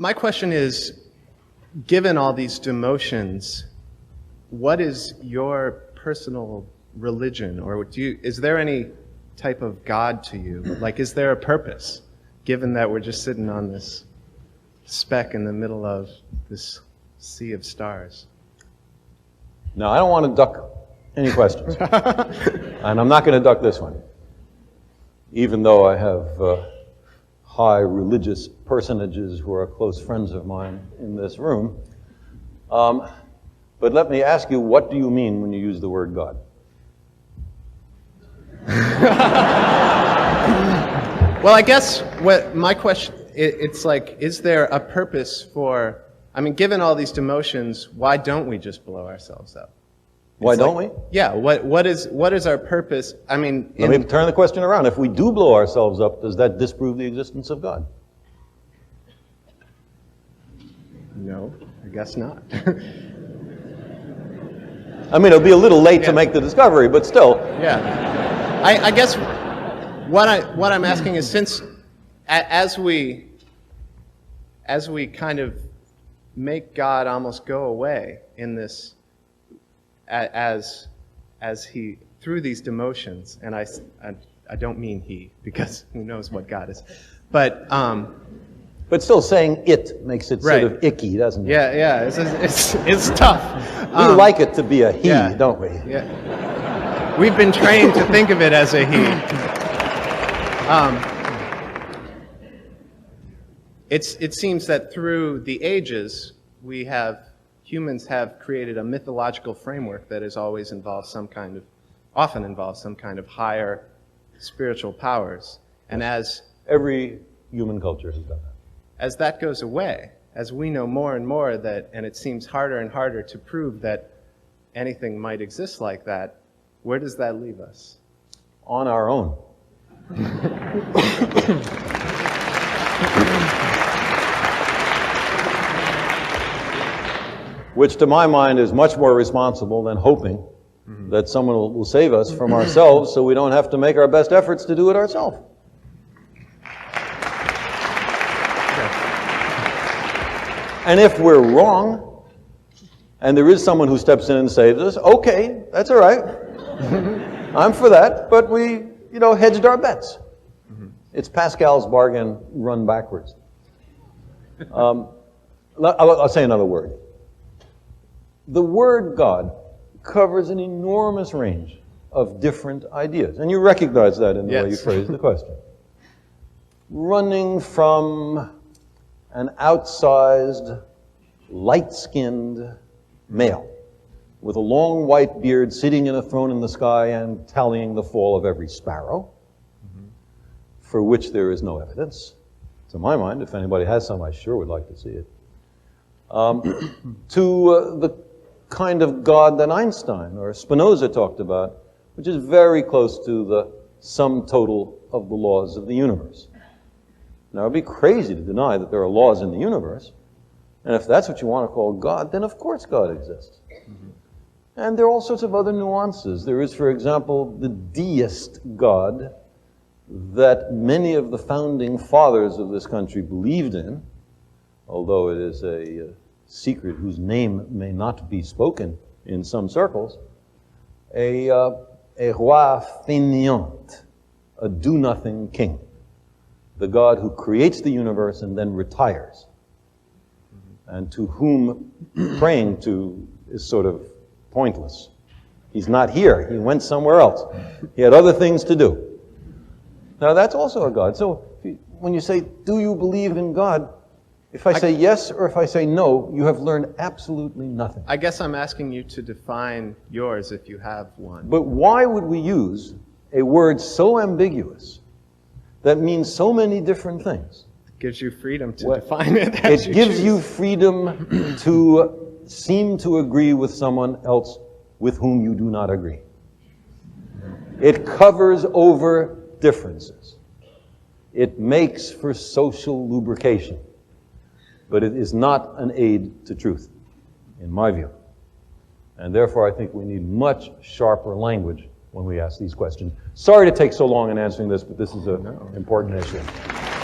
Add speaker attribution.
Speaker 1: My question is, given all these demotions, what is your personal religion, or is there any type of God to you? Like, is there a purpose, given that we're just sitting on this speck in the middle of this sea of stars?
Speaker 2: No, I don't want to duck any questions. And I'm not going to duck this one, even though I have high religious personages who are close friends of mine in this room. But let me ask you, what do you mean when you use the word God?
Speaker 1: Well, I guess what my question, it's like, is there a purpose for, I mean, given all these demotions, why don't we just blow ourselves up?
Speaker 2: Why don't we?
Speaker 1: Yeah, what is our purpose? I mean,
Speaker 2: let me turn the question around. If we do blow ourselves up, does that disprove the existence of God?
Speaker 1: No, I guess not.
Speaker 2: I mean, it'll be a little late to make the discovery, but still.
Speaker 1: Yeah. I guess what I'm asking is, since as we kind of make God almost go away in this, as he, through these demotions, and I don't mean he, because who knows what God is, but
Speaker 2: still saying it makes it
Speaker 1: right.
Speaker 2: sort of icky, doesn't it?
Speaker 1: Yeah, it's tough.
Speaker 2: We like it to be a he, don't we?
Speaker 1: Yeah. We've been trained to think of it as a he. It seems that through the ages, humans have created a mythological framework that has always often involves some kind of higher spiritual powers. And as
Speaker 2: every human culture has done that.
Speaker 1: As that goes away, as we know more and more and it seems harder and harder to prove that anything might exist like that, where does that leave us?
Speaker 2: On our own. Which to my mind is much more responsible than hoping that someone will save us from ourselves so we don't have to make our best efforts to do it ourselves. And if we're wrong, and there is someone who steps in and saves us, okay, that's all right. I'm for that, but we, hedged our bets. It's Pascal's bargain run backwards. I'll say another word. The word God covers an enormous range of different ideas, and you recognize that in the way you phrase the question. Running from an outsized, light-skinned male with a long white beard sitting in a throne in the sky and tallying the fall of every sparrow, for which there is no evidence. To my mind, if anybody has some, I sure would like to see it. To the kind of God that Einstein or Spinoza talked about, which is very close to the sum total of the laws of the universe. Now, it would be crazy to deny that there are laws in the universe, and if that's what you want to call God, then of course God exists. And there are all sorts of other nuances. There is, for example, the deist God that many of the founding fathers of this country believed in, although it is a secret whose name may not be spoken in some circles, a roi fainéant, a do-nothing king, the God who creates the universe and then retires, and to whom praying to is sort of pointless. He's not here. He went somewhere else. He had other things to do. Now, that's also a God. So when you say, do you believe in God? If I say yes or if I say no, you have learned absolutely nothing.
Speaker 1: I guess I'm asking you to define yours if you have one.
Speaker 2: But why would we use a word so ambiguous that means so many different things?
Speaker 1: It gives you freedom to define it.
Speaker 2: It gives you freedom to seem to agree with someone else with whom you do not agree. It covers over differences. It makes for social lubrication. But it is not an aid to truth, in my view. And therefore, I think we need much sharper language when we ask these questions. Sorry to take so long in answering this, but this is an important issue.